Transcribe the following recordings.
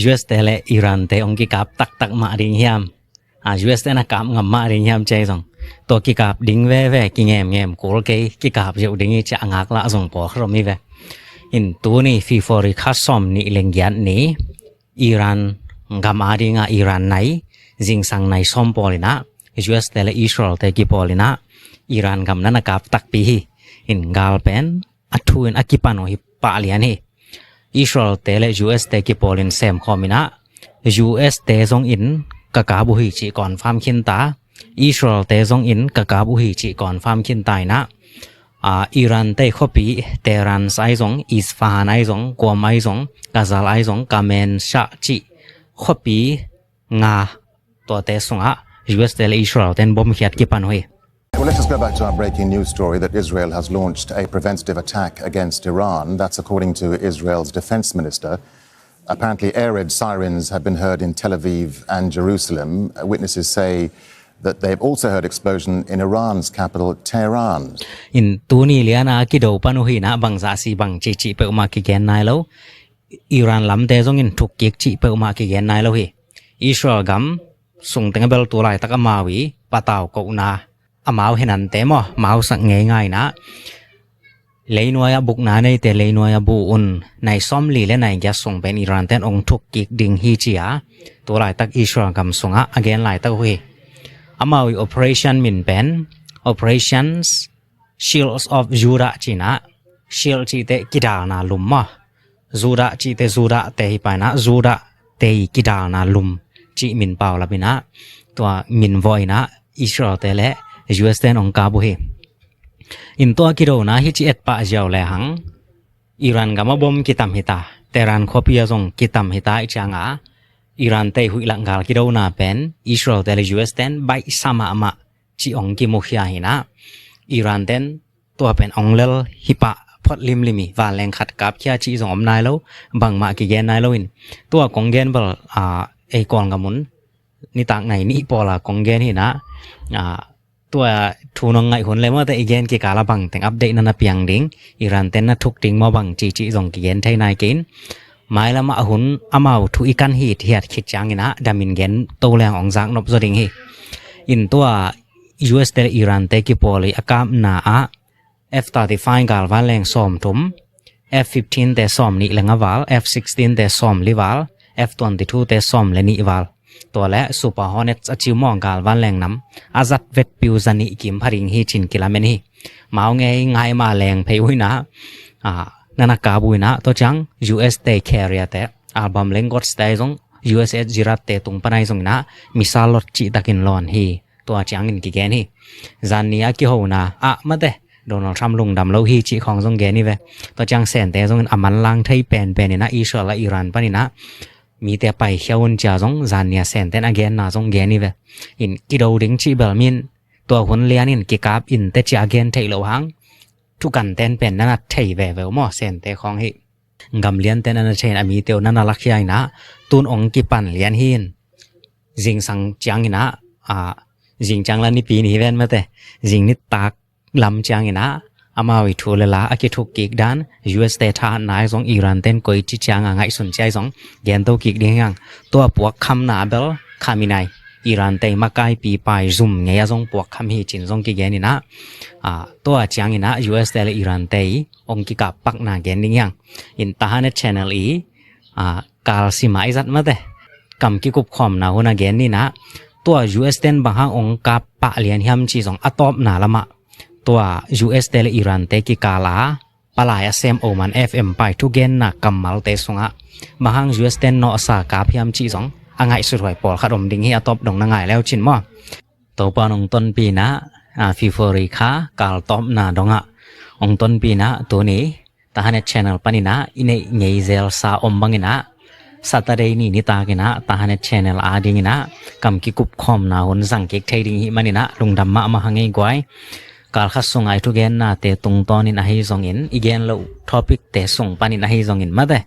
US แต่และอิหร่านแต่องกิกาบตักมาดิงยามUS แต่นะกามงำมาดิงยามใจซองตัวกิกาบดิงแว่ๆกิแงมโกลเกกิกาบอยู่ดิงจะงากละซองปอครมีแวอินตัวนี้ฟีฟอริคัสซอมนี่เลงยันนี่อิหร่านกำมาดิงอิหร่านไหนจิงสังในซอมปอลินะ US แต่และอิสราเอลแต่กิปอลินะอิหร่านกำนั้นกาบตักปีอินกาลเป็นอัทุนอากิปานอฮิปาเลียนี่อิสราเอลแต่และ US แต่กิปอลินเซมคอมินะ US แต่ซองอินกะกาบุฮิจิก่อนฟามคินตาอิสราเอลแต่ซองอินกะกาบุฮิจิก่อนฟามคินตายนะอิหร่านแต่ขปีเตหะรานไซซองอิสฟาฮานไอซองกัวไมซองกาซาลไอซองกาเมนชะจิขปีงาตัวแต่ซองUS แต่และอิสราเอลแต่บอมเฮียดกิปันโฮWell, let's just go back to our breaking news story that Israel has launched a preventative attack against Iran. That's according to Israel's defense minister. Apparently, air raid sirens have been heard in Tel Aviv and Jerusalem. Witnesses say that they've also heard explosion in Iran's capital, Tehran. In tuni liana kido panuhina bangsa si bang chichi pe uma ki gen nai lo Iran lam te zong in thuk kik chi pe uma ki gen nai lo hi Israel gam sung tengabel tu lai tak amawi pataw ko na amaw hinan te mo mau sak nge ngai na leinoya buk na nei te leinoya bu un nai som li le nai ya sung ben Iran ten ong thuk kik ding hi chia tu lai tak Israel gam sunga again lai tak hui amawi operation min pen operations shields of Jura China shield chi te kidal na lum ma Jura chi te Jura te hi pa na Jura te kidal na lum chi min paw la bina to min voi na Israel te le US ten ong ka bu hi in to kiro na hi chi et pa jaw le hang Iran ga ma bom kitam hita Tehran khopia jong kitam hita ichanga Iran te hui langal kiro na pen Israel te le US ten bai sama ama chi ong ki mukhya hina Iran ten to pen ong lel hipa phot lim limi wa leng khat kap kya chi jong om nai lo bang ma ki gen nai lo in to kong gen bal e kong ga mun ni tak ngai ni pola kong gen hi naตัวทูนงไงหุ่นเลยว่าแต่อีเกนกีกาละบังแต่งอัปเดตนั่นนะเปียงดิ้งอิหร่านเต้นนะทุกดิ้งมาบังจีจงกีเกนไทยนายกินหมายละมาหุ่นอามาทุอีกันฮีดเฮียดคิดจังนะดามินเกนโตแรงองซักนบสดิ้งฮีอินตัว US เตอิหร่านเตกิปอลีอากามนาF-35 กาลวาแรงซ้อมทุม F-15 เตซ้อมนี่แรงวาล F-16 เตซ้อมลิวาล F-22 เตซ้อมเลนิวาลตัวและ Super Hornets อจิวมองกาลวันแรงน้ำอาจัดเวทปิวจันิกิมพริงฮีจินกิลาเมนีมาเอาไงง่ายมาแรงเพยุยนะนันกาบุยนะตัวจัง US เต Carrier เตอัลบัมเลงกอดสเตย์ซง USS จิรัตเตตุงปนัยซงนะมิซาลอดจิตะกินลอนฮีตัวจังอินกิแกนฮีจานนี้อากิโฮนะมาเตโดนัลด์ทรัมป์ลงดำโลฮีจิของซงแกนี่เวตัวจังแสนเตซงอามันลังไทยเป็นนี่นะอิสราเอลและอิหร่านปะนี่นะมีแต่ไปเขียวจะจงจานเนี่ยเซนเตนอเกนนะจงแกนี่เวอินกิโดดิงจิเบลมินตัวคนเลียนินกิกาบอินเตจิอเกนไทยโลหังทุกันเตนเป็นนั่นไทยเวหมอเซนเตของฮิกำเลียนเตนนั่นเชนอมีเตียวนั่นลักยายนะตุนองกิปันเลียนหินจิงสังจังนะจิงจังละนี่ปีนี้เว้นมาแต่จิงนี่ตากลำจังนะอามาวิทูเลลาอากิทุกกิกดาน US เตทานนายสองอิหร่านเต้นกอยจิจางง่ายสนใจสองเย็นโตกิกเดียงตัวปวกคำนาเบลคามินายอิหร่านเตมาไกปีไปซุ่มเงียสองปวกคำฮีจินสองกิเกนี่นะตัวจางนี่นะ US เตและอิหร่านเตองกิกับปักนาเกนนี่ยังอินตาฮันเชนเนลกาลซิมาอิจัดมาเตกำกิกุบคอมนาหุนาเกนนี่นะตัว US เต้นบางห้างองกับปะเลียนยำจีสองอตอบนาละมะตัว US เตและอิหร่านเตกิกาลาปลายSM โอมัน FM ไปทุเกนนักกำมัลเตสงะบาง US เตนนอสากาพยามจีสองง่ายสุดหวยปอลขดมดิ่งเฮียตบดงง่ายแล้วจินมอตัวปานองต้นปีนะฟีฟอริคากาลตบนาดงะองต้นปีนะตัวนี้ตาฮันเน channel ปานินะอินเนเงยเซลซาอมบังนะSaturday ni ni ta kina tahan channel ading na kam ki kup khom na hon sang kek thading hi manina lungdam ma ma hangai gwai kal kha songai tu gen na te tung ton in a hi zong in igen lo topic te song panin a hi zong in ma de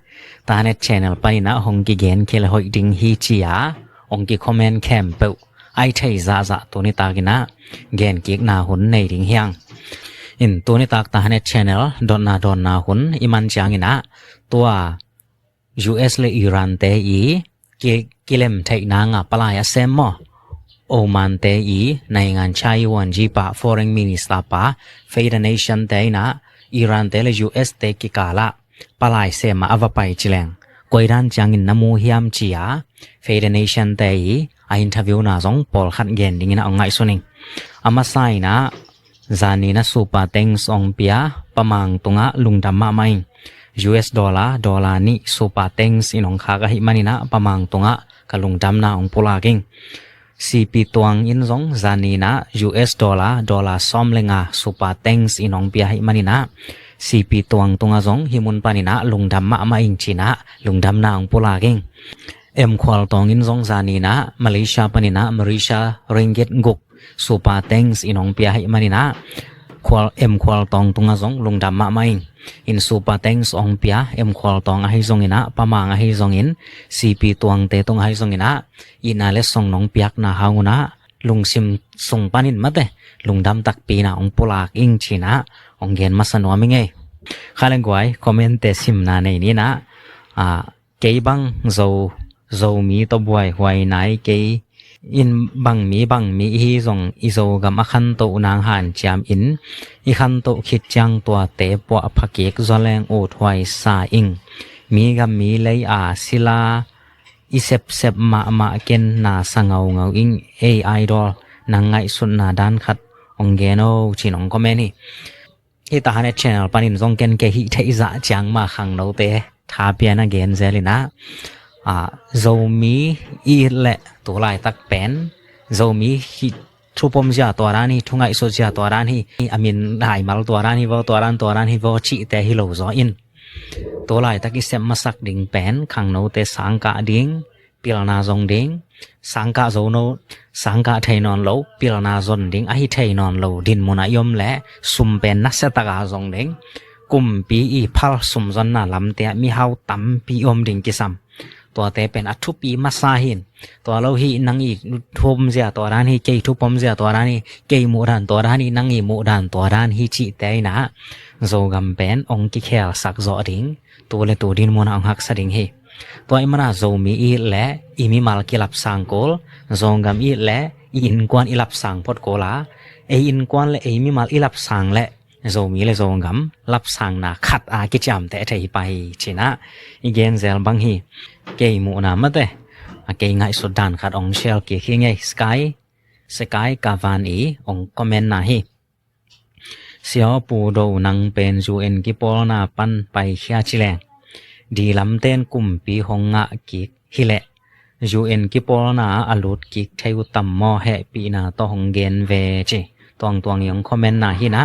tahan channel panina hong ki gen khel hoi ding hi chia ong ki comment cam pe ai thai za za to ni ta kina gen kek na hon nei ding hyang in to ni tak tahan channel don na hon iman chang ina tua US และอิหร่านเตอีกิเลมไทนางปลายเซมมอโอมานเตอีในงานชายวันจีปะ Foreign Minister ปะ Federation เตนะอิหร่านเตและ US เตกิกาละปลายเซมมาอวไปจิเลงกวยด้านจังอินนมูฮิยามจียา Federation เตอีอินเทอร์วิวนาซงปอลขัดเกนดิงินะองไงสุนิงอามาไซนะจานีนะซูปาเต็งสองเปียประมังตุงะลุงดำมาไม่US ดอลลาร์นี่ซูปาเต็งสินองคากะหิมันินะประมังตุงะกะลุงดำนาองปุลากิงCP ตวงอินซงจานีนะ US ดอลลาร์ซอมเลงะซูปาเต็งสินองเปียหิมันินะ CP ตวงตุงะซงหิมุนปานินะลุงดำมามาอิงชินะลุงดำนาองปุลากิงควอลตองอินซงจานีนะมาเลเซียปานินะมาเลเซียริงเกตงกซูปาเต็งสินองเปียหิมันินะควอลตองตุงะซงลุงดำมาอิงอินซูปาเต็งสองเปียควอลตองให้ซงอินะปะมังให้ซงอิน CP ตวงเตตงให้ซงอินะอินาเลสงน้องเปียกนาฮาวนะลุงซิมส่งปานินมาเตลุงดำตักปีนะองปุลากอิงชินะองเกนมาสนวมิงไงข้าเลงกวยคอมเมนต์เตซิมนาในนี้นะเกยบังโซมีตบวยหวยไหนเกยอินบังมีฮีซงอิโซกัมอคันโตนางหันจามอินอีคันโตคิดจังตัวเตปวพักเกกจอแรงโอดหวยซาอิงมีกัมมีเลยศิลาอิเซบมาเกนนาสังเงาอิงAI ดอลนางไงสุดนาด้านขัดองเกโนชินองคอมเมนี่ที่ตาใน channel ปานินซงเกนเกฮิเทอิจะจังมาขังโนเตทาเปียนะเกนเซลินะโซมีอีเละตัวลายตักเป็นโซมีทุปมเสียตัวร้านนี้ทุงไงสุดเสียตัวร้านนี้อามินหายมาตัวร้านนี้ว่าตัวร้านนี้ว่าชีแต่ฮิโลซออินตัวลายตักอิเซมมาสักดิ่งเป็นขังโนเตสังกะดิ่งพิลนาซงดิ่งสังกะโซโนสังกะไทยนอนโลพิลนาซนดิ่งไอไทยนอนโลดินมุนายมและสุมเป็นนักเสตกาซงดิ่งกุมปีอีพัลสุมซนนาลำเตะมีเฮาตั้มปีอมดิ่งกิซัมตัวเตเป็นอัทุปีมาซาหินตัวเราฮีนังอีกทุบเสียตัวร้านฮีเกยทุบปมเสียตัวร้านฮีเกยมูดานตัวร้านฮีนังอีมูดานตัวร้านฮีจิเตยนะโซกัมเป็นองกิเคลสักจอดิ่งตัวเลตัวดินมุนองหักสดิ่งฮีตัวอิมนาโซมีอีและอิมิมาลกิลับสังโกลโซกัมอีและอินกวนอิลับสังพอดโกลาอินกวนและมิมาลอิลับสังและโซมีและโซกัมลับสังนาขัดกิจามแต่ไทยไปชินะอีเกนเซลบังฮีเกยมูนามาเตเกยง่ายสุดด้านขัดองเชลเกยไงสกายกาวานอีองคอมเมนต์นาฮีเสียวปูโดนังเป็นจูเอ็นกิปอลนาปันไปเชียชิแลงดีลำเต้นกุมปีหงงะกิกฮิเลจูเอ็นกิปอลนาอลุดกิกเทวตัมมอเฮปีนาตอหงเกนเวจิตวงยองคอมเมนต์นาฮีนะ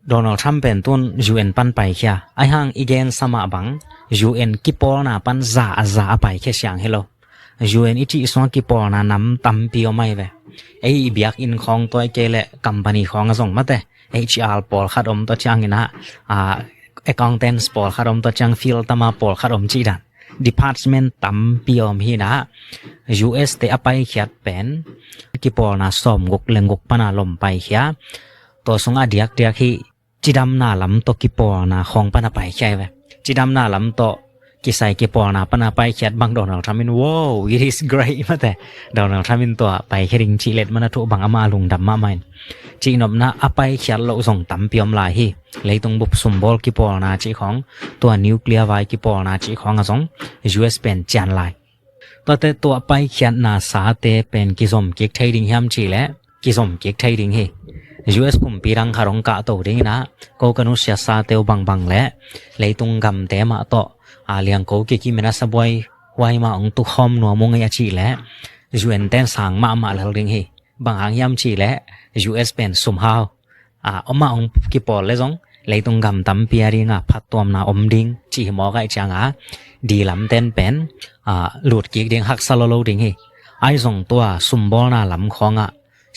โดนัลด์ทรัมป์เป็นต้น UN ปันไปเชียไอห่างอีเกนสมาบัง UN กิปอลนาปันซาไปแค่เสียงเฮโล UN อิจิสวงกิปอลนานำตั้มปีอไม่เวไอเบียกอินของตัวเกเลกัมปานีของส่งมาแต่ HR ปอลขัดอมตัวจังนะaccountants ปอลขัดอมตัวจังฟิลตามาปอลขัดอมจีดัน department ตั้มปีอมฮีนะ US เตอไปเขียดเป็นกิปอลนาสมกกเลงกปนาลมไปเขียตัวสงอาเดียกฮีจิดำนาลำตกิปอนาของปนาไปใช่ไหมจิดำนาลำตกิไซกิปอนาปนาไปเขียดบังโดนัลด์ทรัมป์ว้าว it is great มาแต่โดนัลด์ทรัมป์ตัวไปแค่ริงจิเลตมันทุบังอามาลุงดำมาไม่จีนบนาอไปเขียดเราส่งตั้มเปียมลายฮีเลยต้องบุบสมบอลกิปอนาจีของตัวนิวเคลียร์ไวกิปอนาจีของอ่ะส่ง US เป็นจานลายตัวไปเขียดนาสาเตเป็นกิสมกิกไทยดิงยามจีและกิสมกิกไทยดิงฮีUS กุมปีรังคารองกะโตดิ่งนะโกกนุเสียซาเตวบังและเลยตุงกำเตมาโตเลียงโกกิกิเมนัสบวยไวมาองตุคอมนัวมงยาจีและ UN เต้นสางมาแล้วดิ่งฮีบางหางยามจีและ US เป็นสุมฮาวมาองกิปอลเลยจงเลยตุงกำตั้มเปียริงพัดตัวนาอมดิ่งจีหมอไกจังดีลำเต้นเป็นหลุดกิกดิ่งหักซาโลดิ่งฮีไอจงตัวสุมบอลนาลำของ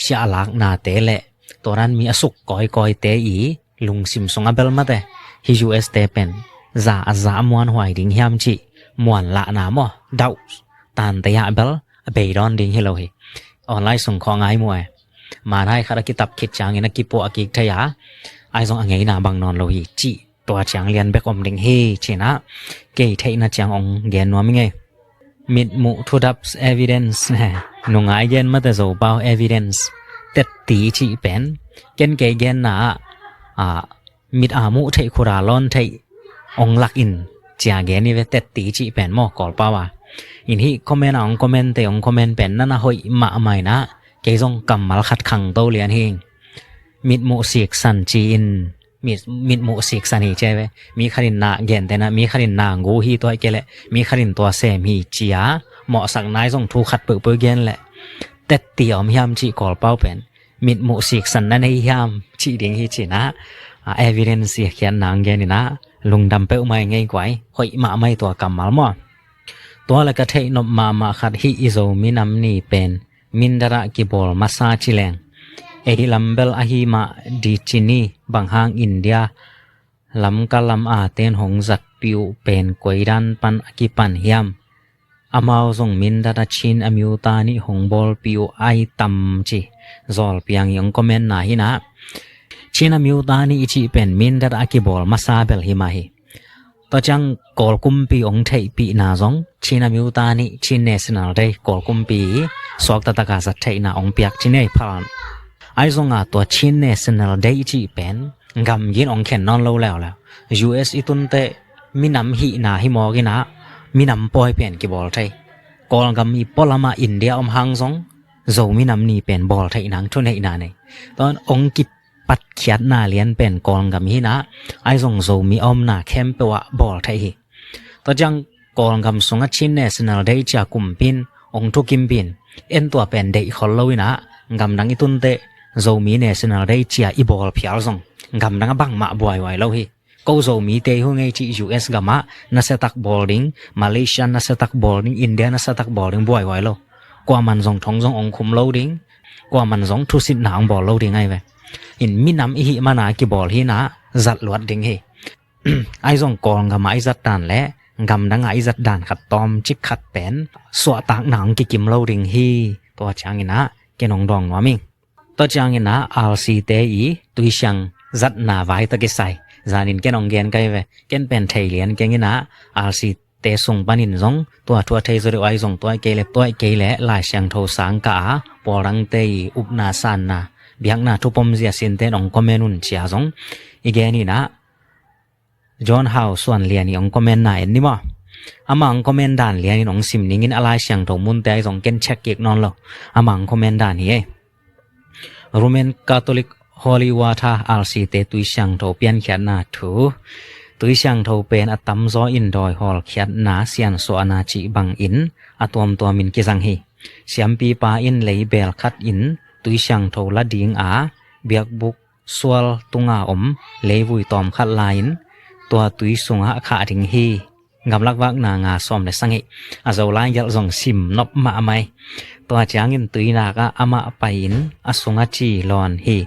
เสียหลักนาเตและตัวนั้นมีอสุกก้อยเตอีลุงซิมสงอเบลมาแต่ฮิ US เตเป็นซามวนหวยดิ่งยามจีมวนละนามอดาวตันเตยเบลเบยดอนดิ่งฮิโลฮีออนไลน์ส่งของไอมวยมาได้คารากิตับคิดจางเงินกิปโปอกิกทยาไอส่งอังไงนาบังนอนโลฮีจี ตัวจางเลียนเบกอมดิงเฮชินะเกยเทนะจางองเกนนัวมิไงมิดมุทุดับ evidence นะนงายเกนมาแต่โซเปา evidence เต็ดตีจีเป็นเกนเกยเกนนะมิดอามุเทคุราลอนเทองลักอินจางเกนนี่เวเต็ดตีจีเป็นหมอกอลปาวาอินฮีคอมเมนต์องคอมเมนต์เตองคอมเมนต์เป็นนั่นนะหอยมาใหม่นะเกยซงกำมัลขัดขังโตเลียนเฮงมิดมุเสียกสันจีนมิดมุเสียกสันฮีเจเวมีขรินนาเกนแต่นะมีขรินนางูฮีตัวเกลมีขรินตัวเซมฮีจียเหมาะสักนายซงทูขัดเปื้อเกนแหละแต่เตียวมยามจีกอลเป้าเป็นมิดมุเสียกสันนั่นให้ยามจีดิงฮีจีนะevidence เสียเขียนนางเกนนี่นะลุงดำเป้าไม่ง่ายกว่าหอยมาไม่ตัวกำมัลมั่วตัวละก็เทนบมาขัดฮีอิโซมินำนี่เป็นมินดาระกิบอลมาซาชิแรงเอฮิลัมเบลอะฮีมาดีจินีบางหางอินเดียลำกะลำอาเตนหงจัดปิวเป็นกวยดันปันอกิปันเฮียมอามาวส่งมินดาระชินอมิวตานิหงบอลปิวไอตัมจีจอลเปียงยังคอมเมนต์นาฮินะชินอมิวตานิอิจิเป็นมินดาระกิบอลมาซาเบลฮิมาฮีต่อจังกอลกุมปีองเทปีนาซงชินามิวตานิชินเนสนาลได้กอลกุมปีสวกตะตะกาสัตเทนาองเปียกชินเนพานไอซงตัวชินเนสนาลได้จีเป็นกำยินองเข็นนอนโลแล้วUS อิตุนเตมินำฮีนาฮิมอกินะมินำปอยเป็นกิบอลไทยกอลกำมีปอลมาอินเดียอมหังซงโซมินำนี่เป็นบอลไทยนังทุนให้นาเนตอนองกิปัดเขียดนาเลียนเป็นกองกับฮีนะไอซงโซมีอมนาแคมเปวะบอลไทยต่อจังกองกับสงชินเนสนาลได้จากกุมปินองทุกิมปินเอ็นตัวเป็นเด็กคนเลวินะกำดังอิตุนเตโซมีเนสนาลได้จากอีบอลพิอาร์ซงกำดังบังมาบวยไว้เลวิก็โซมีเตหงไอจี US กับมานัสตักบอลดิงมาเลเซียนัสตักบอลดิงอินเดียนัสตักบอลดิงบวยไว้เลวกว่ามันซงทองซงองคุมเลวดิงกว่ามันซงทุสิตหนางบอลเลวดิงไงเวอินมินำอีหิมานากิบอลฮีนะจัดลวดดิงเฮไอซงกองกับมาไอจัดด่านและกำดังไอจัดด่านขัดตอมจิกขัดเป็นสวตากหนังกิกิมเลวดิงฮีตัวจางอินะเกนองดองนัวมิงตัวจางอินะอาลซีเตอีตุยชังจัดนาไว้ตะกิไซจานินเกนองเกนไกเวเกนเป็นไทยเลียนเกนอินะอาลซีเตส่งปานินซงตัวทัวไทยจริไอซงตัวเกเลตัวเกเลลายเสียงโทสังกาปอรังเตยอุปนาสานนาเบียกนาทุปมเสียสินเตนองคอมเมนุนเชียซงอีเกนี่นะจอห์นฮาวส่วนเลียนี่องคอมเมนนาเอ็นนี่บ่อามังคอมเมนดานเลียนี่องซิมนิงินอะไรเสียงโทมุนเตยซงเกนเช็คเกกนอนโลอามังคอมเมนดานนี่โรมันคาทอลิกฮอลลีวาทาอัลซีเตตุยเสียงโทเปียนเขียนนาทูตุยเสียงโทเป็นอตัมซออินดอยฮอลเขียนนาเสียนโซอนาจิบังอินอตวมตัวมินกิซังฮีเสียมปีปาอินเลยเบลคัดอินตุยช่างโทละดิงอาเบียกบุกสวลตุงอาอมเลวุยตอมคัดลายน์ตัวตุยสุงหะขาถิงฮีกำลักวักนางาซอมเลสังเกอาเจ้าลายยัลซองซิมนบมาไม่ตัวจางอินตุยนากะอามาไปอินอาสุงอาจีลอนฮี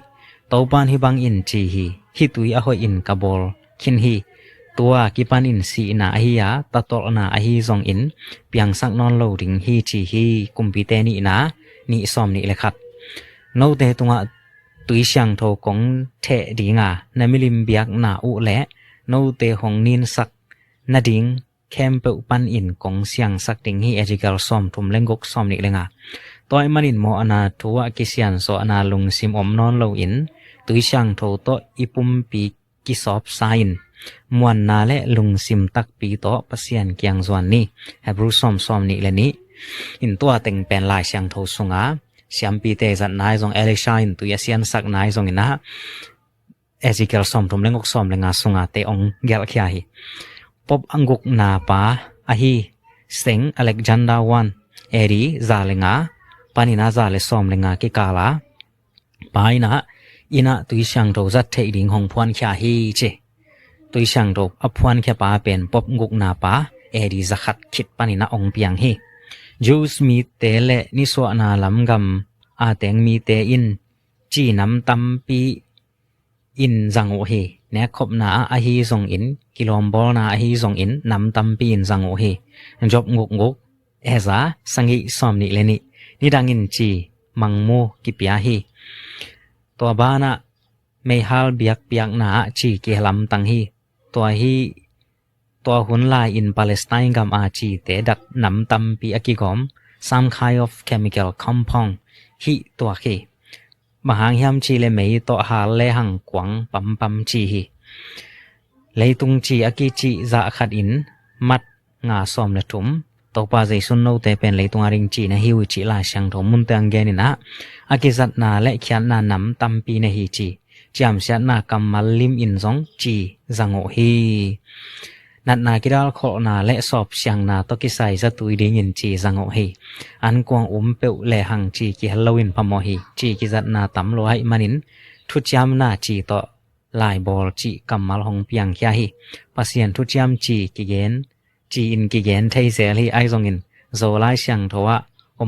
โตปานฮิบังอินจีฮีฮิตุยอาหอยอินกาบอลคินฮีตัวกิปันอินสีนาฮียาตะตอลนาฮีซองอินเปียงสักนอนโลดิงฮีจีฮีกุมปีเตนีนานี่ซอมนี่เลยครับโนเตตุงะตุยเสียงโทกงเทดิงานามิลิมเบียกนาอุและโนเตหงนินสักนาดิงแคมเปอุปันอินกงเสียงสักดิงฮีเอจิกาลซอมทุมเลงกกซอมนี่เลงาตัวมันอินโมอนาทัวกิเซียนโซอนาลุงซิมอมนอนโลอินตุยเสียงโทโตอิปุมปีกิสอบไซน์มวนนาและลุงซิมตักปีโตปะเซียนเกียงซวนนี่ให้บรูซอมซอมนี่และนี้อินตัวเต็งเป็นลายเสียงโทสุงาเสียมปีเตจัดนายซองเอลิชาอินตุยเซียนสักนายซองอินะเอจิเกลซอมทุมเลงกซอมเลงาสุงาเตองเกลขี้าฮีปบอังกุกนาปาอะฮีเซ็งอเล็กซานดาวันเอรีซาเลงาปานินาซาเลซอมเลงากิกาลาปายนะอินะตุยเสียงโทจัดเทดิงหงพวนขี้าฮีเจตุยเสียงโทอพวนขี้ปาเป็นปบอังกุกนาปาเอรีจะขัดคิดปานินาองเปียงฮีจูสมีเตเลนิสวนาลำกำอาเตงมีเตอินจีน้ำตัมปีอินจังโอเฮเนคบนาอาฮีซงอินกิโลมบอลนาอาฮีซงอินน้ำตัมปีอินจังโอเฮจบงกงกเอซาสังกิสอมนิเลนินิดังอินจีมังโมกิปยาฮีตัวบ้านะไม่ฮัลเบียกเปียกนาจีเกลัมตังฮีต ตัวฮีตัวหุนลาย in Palestine กับอาจีเตดักนำตัมปีอากิกอม some kind of chemical compound ฮีตัวฮีมหางยามจีเลเมยตัวหาเลหังกวางปั๊มจีฮีเลยตุงจีอากิจีจะขัดอินมัดงาซอมเลทุมตัวปาใจสุนโนเตเป็นเลยตุงอาริงจีนะฮิวจีลาช่างทมุนเตงเกนินะอากิจัดนาและขียนนานำตัมปีนะฮีจีจามเสียนากำมัลลิมอินซองจีจังโอฮีนัดนากิดาลขอนาและสอบเสียงนาตกิไซจะตุยดิงินจีจังโอฮีอันกวางเปวและหังจีกิฮัลโลวินพมอฮีจีกิจัดนาตัมโลให้มันินทุจามนาจีต่อลายบอลจีกำมัลหงเปียงขี้ฮีปัสยันทุจามจีกิเกนจีอินกิเกนไทเซลฮีไอซงอินโซไลเสียงทว่า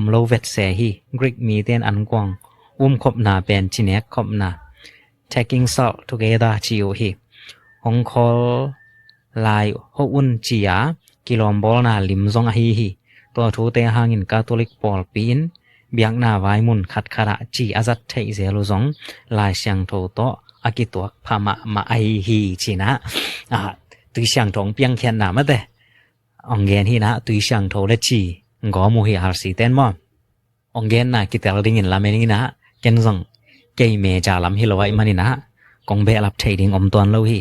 โลเวตเซฮีกริกมีเตนอันกวางขบนาเป็นจีเนกขบนา taking salt together จีโอฮีหงคอลลายฮอุนจียากิโลมบอลนาลิมซงฮีฮีตัวทูเตหางินคาทอลิกปอลปีนเบียงนาไวมุนขัดขระจีอาจัดไทเซลุซงลายเสียงโทโตอากิตัวพามะมาไอฮีจีนะตุยเสียงทงเปียงเขียนนามาเตองเกนฮีนะตุยเสียงโทเลจีงอมูฮีฮาร์ซีเตนมอองเกนนากิเตลดิงินลาเมนีนะเกนซงเกยเมจาลัมฮิโลไวมานินะกงเบลับไทดิงอมตวนโลฮี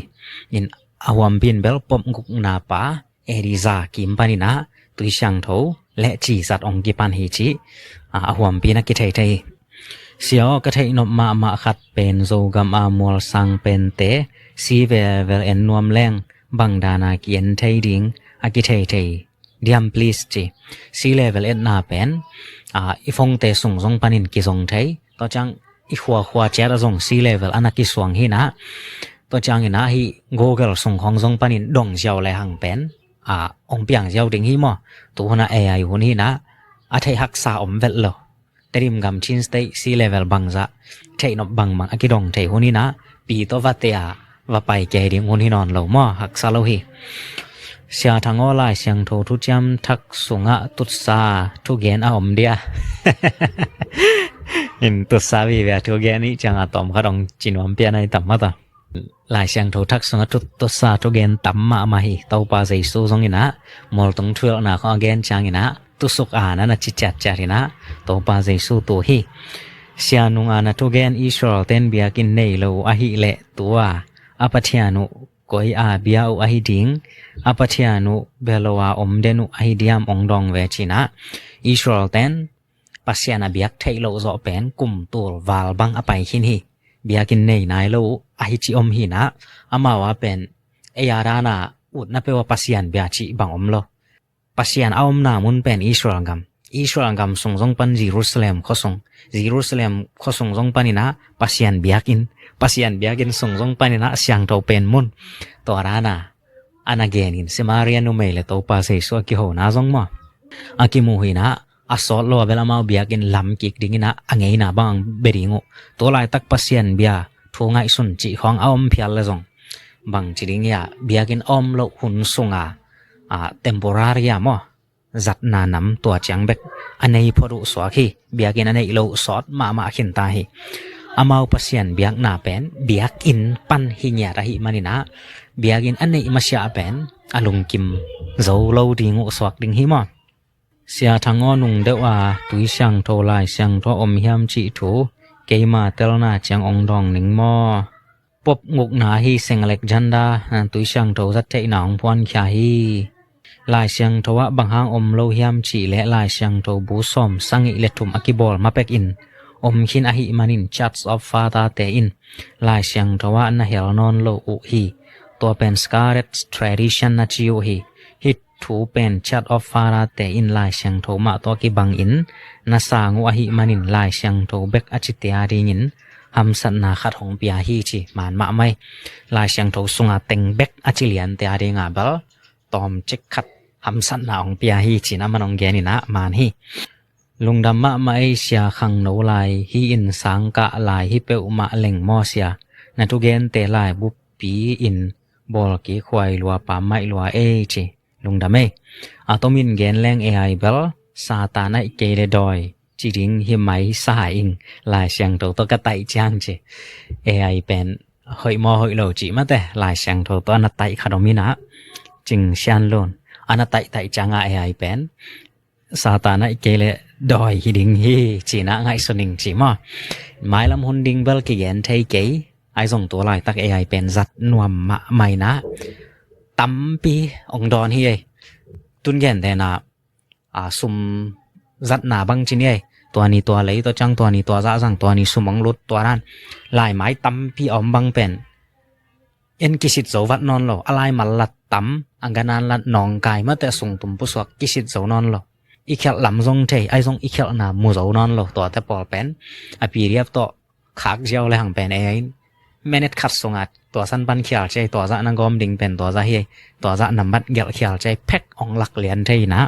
อินอาวมบินเบลปมกุกนาปาเอริซากิมปานินะตุยช่างโทและจีสัตองกิปันฮีจีอาวมบินกิไทไทเสียวกะไทนบมาขัดเป็นโซกัมอามวลสังเป็นเตซีเวเวลเอ็นนวมแรงบังดานาเกียนไทดิงอากิไทไทเดียมพลีสจีซีเลเวลเอ็นนาเป็นอีฟงเตส่งซงปันินกิซงไทต่อจังอีขัวเจระซงซีเลเวลอนากิสวงฮีนะตัวจังอินะฮีโกเกลส่งของซงปันินดงเจ้าและหังเป็นองเปียงเจ้าดิงฮีมอตัวนะAIหุนฮีนะอาไทฮักษาอมเวลโลแต่ริมกำชินสเตซีเลเวลบังซะไทนบบังมังอากิดงไทหุนฮีนะปีตัววัตเตียว่าไปแกดิงหุนฮีนอนโลมอฮักษาโลฮีเสียทางออนไลน์เสียงโททุจำทักสุงะตุสาทุเกนอมเดียอินตุสาวีเวทุเกนี่จังอะตอมขดงจินวมเปียในตัมมาตาหลายเสียงโททักสุงะตุสาทุเกนตัมมาฮีเตาปาใจสู้ซงอินะมอลตงเทือนาของอเกนจังอินะตุสุกอานะนะจิจัดจารินะเตาปาใจสู้ตัวฮีเสียนุงอานะทุเกนอิสราเอลเตนเบียกินเนโลอะฮิเลตัวอปัทยานุกอยอาเบียอุอะฮิดิงอปัทยานุเบลวาอมเดนุอะฮิดิยามองดองเวจินะอิสราเอลเตนปัสยานาเบียกไทโลโซเป็นกุมตัววาลบังอไปขินฮีเบียกินเนนายโลอะฮิจิอมฮีนะอามาวาเป็นเอยารานาอุดนะเปวาปัสยานเบียจิบังอมโลปัสยานอมนามุนเป็นอิสราเอลกัมส่งซงปันเยรูซาเล็มขอส่งเยรูซาเล็มขอส่งซงปันินะปัสยานเบียกินส่งซงปันินะเสียงโตเป็นมุนตัวรานาอานาเกนินเซมาเรียนุเมเลโตปาเซสวกิโหนาซงมออากิมูฮีนะอาสอลโลเวลามาเบียกินลำกิกดิงินะอังเงนะบังเบริงโอตัวลายตักปัสยันเบียทูง่ายสุนจิของอมเพียลเลซงบังจิดิงยาเบียกินอมโลหุนสุงเทมโพรารียามอจัดนานำตัวจังเบกอันนี้พอรุสวาคีเบียกินอันนี้โลสอดมาขินตาฮีอามาวปัสยันเบียกนาเป็นเบียกินปันหิญาระหิมันินะเบียกินอันนี้มาเสียเป็นอลุงกิมโจโลดิงอุสวักดิงหิมอเสียทางอนุงเดว่าตุยเสียงโทลายเสียงโทอมหิมจิถูเกยมาเตลนาจังองดองนิงมอปบงุกนาฮีเซงอเล็กซันดาตุยเสียงโทจัดเทนางพวนขยาฮีลายเสียงโทวะบางหางอมโลหิมจิและลายเสียงโทบูซอมสังอิเลตุมอกิบอลมาเป็กอินอมขินอหิมันินจัดออฟฟาตาเตอินลายเสียงโทวะนะเฮลนอนโลอุฮีตัวเป็นสการ์เรตทรดิชันนาจิโอฮีฮิตถูเป็นชัดออฟฟาราเตอินลายเสียงโทมาตัวกิบังอินนาสางูอหิมันินลายเสียงโทเบกอจิตยาดิงินหำสันนาขัดของเปียฮีจีมานมาไม่ลายเสียงโทสุงาเต็งเบกอจิเลียนเตียดิงาเบลตอมจิกขัดหำสันนาของเปียฮีจีนะมันองเกนินะมานฮีลุงดำมะมาเอเชียขังโนลายฮีอินสังกะลายฮิเปอุมาเล็งมอเซียนาทุเกนเตลายบุปปีอินบอลกีควายลัวปาไม่ลัวเอจีลุงดำเออาตมินเกนแรงAIเบลซาตานะเกเลดอยจีดิงฮิไมสหายอิงลายเสียงโตตกะไตจางจีAIเป็น hoi mo hoi lo chi ma te lai sang tho to na tai khadomina ching sian lon ana tai tai changa ai pen satana ikele doi hiding hi china ngai soning chi ma mai lam hun ding bel ki yen thei ke ai song to lai tak ai pen zat nuam ma mai na tam pi ong don hi tun yen de na sum zat na bang chi niตัวนี้ตัวเลยตัวจังตัวนี้ตัวซะจังตัวนี้สุมังลุดตัวนั้นหลายไม้ตำพี่ออมบังเป็นเอ็นกิสิตโซวัดนอนโลอะไรมาลัดตำอังกานานลัดนองกายมาแต่ส่งตุ่มผู้สวกกิสิตโซนอนโลอีเขลลำทรงเทไอทรงอีเขลน่ะมูโซนอนโลตัวแต่ปอเป็นอปีเรียบตัวขากเจียวเลยหังเป็นไอ้แม่เน็ตขัดทรงอัดตัวสั้นปันเขียวใจตัวซะนังกอมดิ่งเป็นตัวซะเฮตัวซะนำบัดเกลเขียวใจแพ็กอองหลักเหรียญเทนะ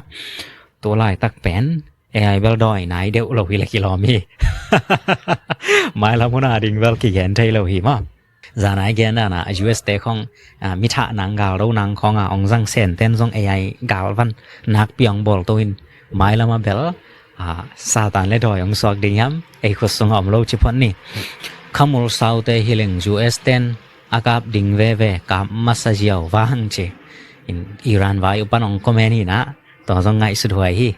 ตัวลายตักเป็นai vel doi nai deu lo hi la ki lo mi mai la mona ding vel ki gen thai lo hi ma za nai gen na US te khong mi tha nang gal ro nang khong ong jang sen ten jong ai gal van nak piang bol toin mai la ma bel satan le doi ong sok ding yam ai khu song om lo chi phon ni khamul sau te hileng US ten akap ding ve ka masajiao wa hang che in Iran vai upan ong komen hi na to jong ngai su thoi hi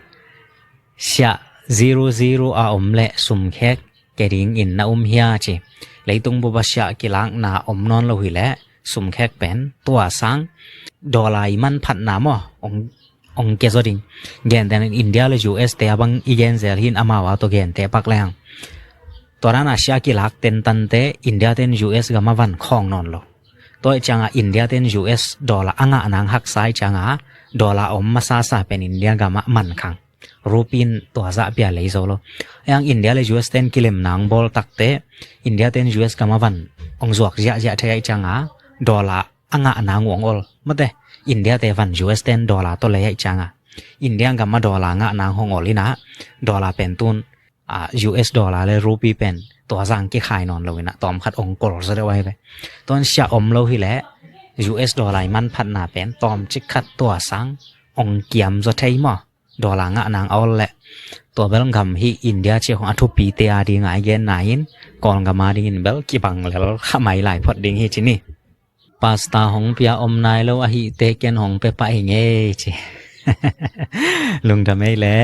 sia 00 a omle sum khek kering in na hia che leitung bu ba sia ki lang na om non lo hi le sum khek pen tua sang dollar man phat na mo ong ke zo ding gen den India le US te abang igen zel hin amawa to gen te pak lang torana sia ki lak ten tan te India ten US ga ma van khong non lo toy changa India ten US dollar anga nang hak sai changa dollar om ma sa pen India ga ma man khang rupin to za pia lei zo lo yang India le US ten kilem nang bol takte India ten US kamawan ong zuak ja thai changa dollar anga nang ong ol mate India te van US ten dollar to lei changa India gamma dollar nga nang hong olina dollar pen tun US dollar le rupee pen to jang ki khai non lo ina tom khat ong kol za wai be ton sha om lo hi le US dollar man phat na pen tom chik khat to sang ong kiam zo thai maดอลลาร์งะนางเอาแหละตัวเบลงคำที่อินเดียเชี่ยของอทุปีเตียดีงายเย็นนายนก่อนกับมาดินเบลกี่บังแล้วขมายหลายพอดดิงที่นี่ปาสตาของเปียอมนายแล้วอหิเตเกนของเปปะเองเอจีลุงทำไมแหละ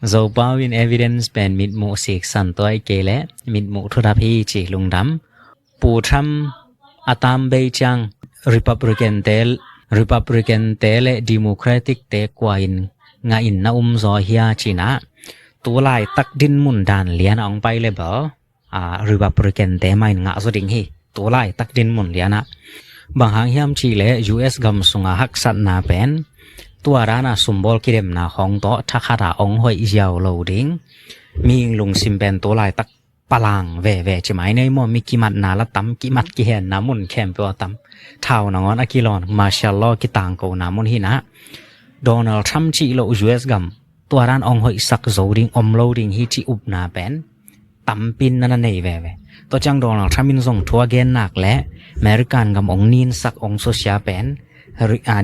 โซปาวินเอวิเดนซ์เป็นมิดมูสิกสันตัวไอเกและมิดมูทุราพีจีลุงดำปูทรัมอาตามเบจังริพับริกันเตเลดิโมแครติกเตกวายนnga in na zo hia china tu lai tak din mun dan lian ong pai le ba republican te mai nga zo ding hi tu lai tak din mun liana bang hang hiam chi le US gam sunga hak sat na pen tu ara na sumbol kirem na hong to thakara ong hoi yaw lo ding ming lung sim pen tu lai tak palang ve chi mai nei mo mi ki mat na la tam ki mat ki hen na mun khem pe tam thau na ngon akilon mashallah ki tang ko na mun hi na Donald Trump chi lo US gam tua ran ong hoi sak zoding omloading hi chi up na pen tampin na nei ve to chang Donald Trump in song thua gen nak le American gam ong nin sak ong socia pen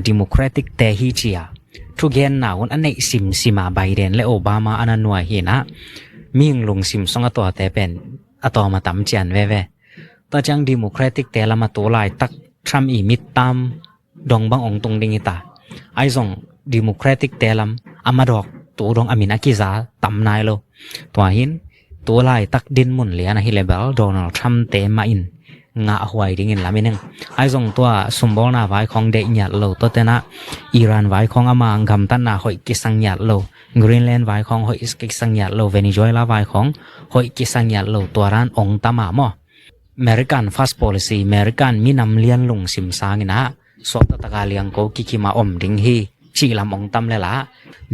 democratic te hi chia thu gen na un anei sima Biden le Obama ananwa hi na ming lung sim song to te pen atoma tam chian ve to chang democratic te lama to lai tak Trump i mit tam dong bang ong tung ding ita ai song democratic telam amadok tu dong amin akiza tamnai lo twa hin tu lai tak din mun le na hi level Donald Trump te ma in nga hwai ding in lamineng ai song twa sumbol na vai khong de nya lo to tena Iran vai khong amang gam tan na hoi ki sang nya lo Greenland vai khong hoi ki sang nya lo Venezuela vai khong hoi ki sang nya lo twaran ong tama mo American first policy American minam lian lung sim sangina so ta taka liang ko kikima om ding hi chi lam ong tam le la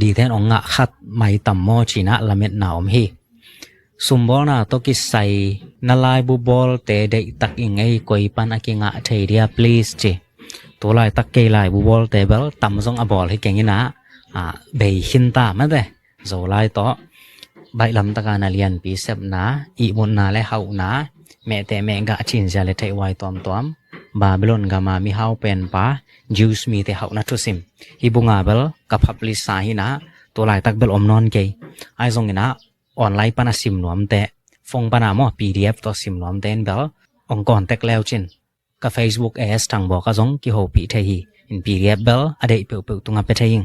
di then ong nga khat mai tam mo china lamet na om hi sumbol na to ki sai na lai bu bol te de tak ingai koi pan akinga theiria please che to lai tak ke lai bu bol te bel tam jong a bol hi kengina be hin ta ma de zo lai to bai lam taka na lian pi sep na i mun na le hau na me te me ga chin ja le thei wai tom Babylon gama mi hau pen pa Jews mi te hau na tu sim ibunga bel ka publish sa hina to lai tak bel om non ke ai zong ina online pana sim nom te phong pana mo PDF to sim nom ten bel ong contact leo chin ka Facebook as thang bo ka zong ki ho pi the hi in period bel adei pe pe tunga pe theing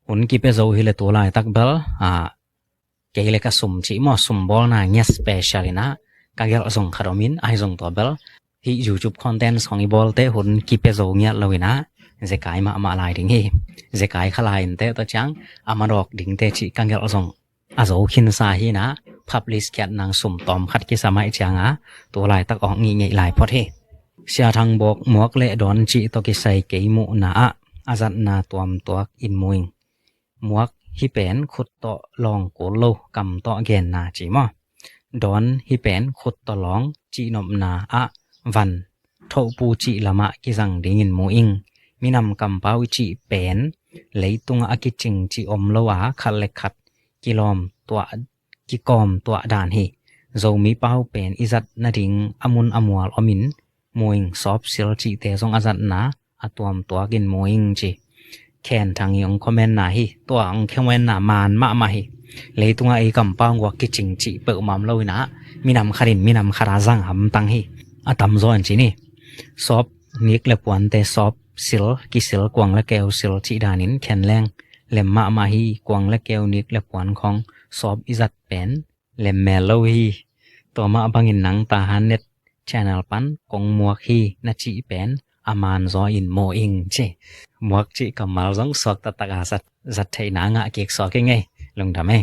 hun ki pe zo hi le to lai tak bel ke le ka sum chi mo sum bol na nya special ina ka gel zong kharomin ai zong to bel hi YouTube content song i bol te hun ki pe zo nya lawina je kai ma lai ding hi je kai khalai te to chang amarok ding te chi ka gel zong a zo khin sa hi na publish kat nang sum tom khat ki samai changa to lai tak ong ngi ngai lai phot he sia thang bok muak le don chi to ki sai ke mu na azat na tuam tuak in muing muak hi pen khut to long ko lo kam to gen na chi mo don hi pen khut to long chi nom na van tho pu chi lama ki jang ding in muing minam kam pau chi pen leitung akiching chi om lo khal le khat kilom tua ki kom tua dan hi zomi pau pen izat na ding amun amwal omin moing sop sil chi te song azat na atuam tua gin moing chi khen thang yong comment na hi tua ang khewen na man ma hi leitunga ei kam pang wa ki ching chi pe mam loina minam kharin minam khara jang ham tang hi atam zon chi ni sop nik le puan te sop sil ki sil kwang la keu sil chi danin khen leng lemma ma hi kwang la keu nik le puan khong sop izat pen lem melo hi to ma bangin nang ta hanet channel pan kong muak hi na chi pen aman zo in mo ing che muak chi kamal jong sok ta taka zat thei na nga kek so ke ngai lung dame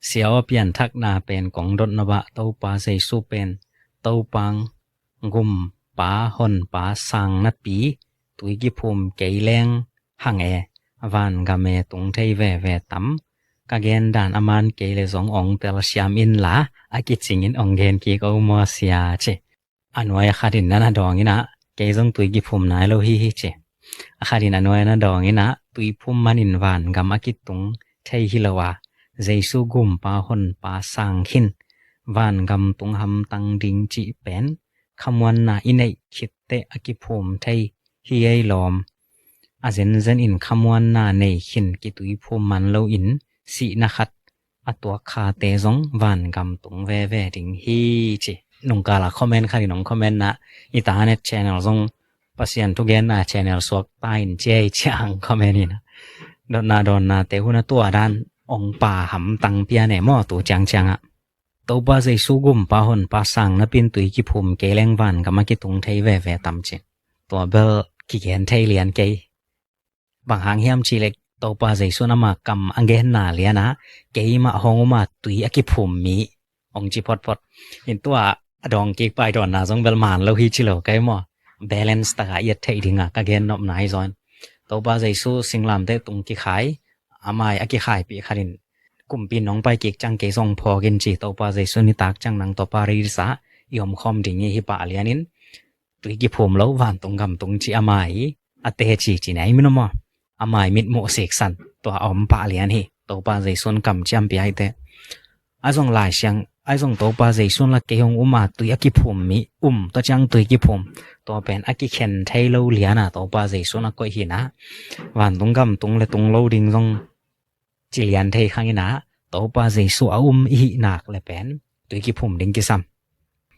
siaw pian thak na pen kong dot na ba to pa sei su pen to pang gum pa hon pa sang na pi tui gi phum kei leng hang e van ga me tung thei ve tam ka gen dan aman ke le zong ong tel siam in la aki ching in ong gen ki ko mo sia che anwai kharin na dong ina ke zong tui gi phum nai lo hi che kharin anwai na dong ina tui phum manin van gam aki tung thei hi lawa jesu gum pa hon pa sang khin van gam tung ham tang ding chi pen khamwan na inei khitte aki phum thei hi ei lom a zen in khamwan na nei khin ki tui phum man lo in si na khat atwa kha te zong van gam tung ve ding hi chi nung kala comment khari nong comment na itanet channel zong pasian tu gen na channel sok ta in che chang comment ina don na te huna tua dan ong pa ham tang pia ne mo tu chang a to ba sei su gum pa hon pa sang na pin tui ki phum ke leng van ka ma ki tung thei ve tam che to bel ki gen thei lian ke bang hang hiam chi lek to pa sei su na ma kam angen na liana ke ma honguma tui aki phum mi ong chi pot in tua adong ki pai don na jong bel man lo hi chi lo kai mo balance ta ga yet thei dinga ka gen nop nai zon to ba jai su singlam te tung ki khai amai aki khai pi kharin kum pin nong pai ki chang ke song pho gen chi to ba jai su ni tak chang nang to pa ri sa yom khom ding hi pa lianin tui ki phum lo van tung gam tung chi amai ate chi nai mi no mo amai mit mo section to om pa lian hi to ba jai sun kam cham pi ai te azong lai siang ai zong to pa jai sun la ke hong uma tui aki phum mi to chang tui ki phum to pen aki khen thai lo liana to pa jai sun a ko hi na wan tung gam tung le tung lo ding zong chi lian thai khang ina to pa jai su hi nak le pen tui ki phum ding ki sam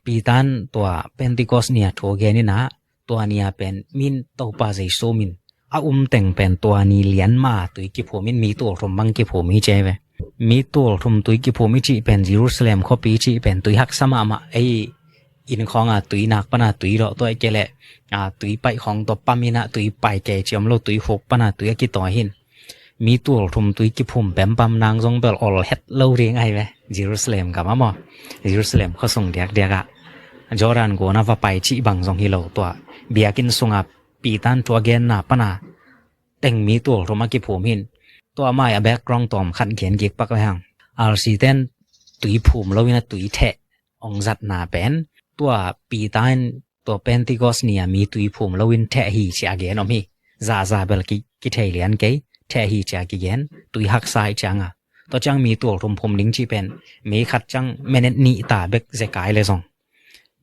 pi tan to pentecost nia tho ge ni na to ania pen min to pa jai su min teng pen to ani lian ma tui ki phum min mi to rom mang ki phum mi che ve mi tol thum tui ki phumi chi pen Jerusalem kho pi chi pen tui hak sama ma ei in khong tui nak pana tui ro to ke le tui pai khong to pamina tui pai ke chiom lo tui hok pana tui ki to hin mi tol thum tui ki phum pem pam nang jong bel all het lo ring ai ve Jerusalem ka ma mo Jerusalem kho song diak Jordan go na va pai chi bang jong hi lo to biakin sunga pi tan to gen na pana teng mi tol thum ki phum hin to amai a background tom khan gen gek pak lang rc ten tui phum lowina tui the ong zat na pen to pi tan to pentecost nia mi tui phum lowin the hi chi again om hi za bel ki thei lian ke the hi cha ki gen tui hak sai changa to chang mi tu rum phum ling chi pen me khat chang menet ni ta bek ze kai le song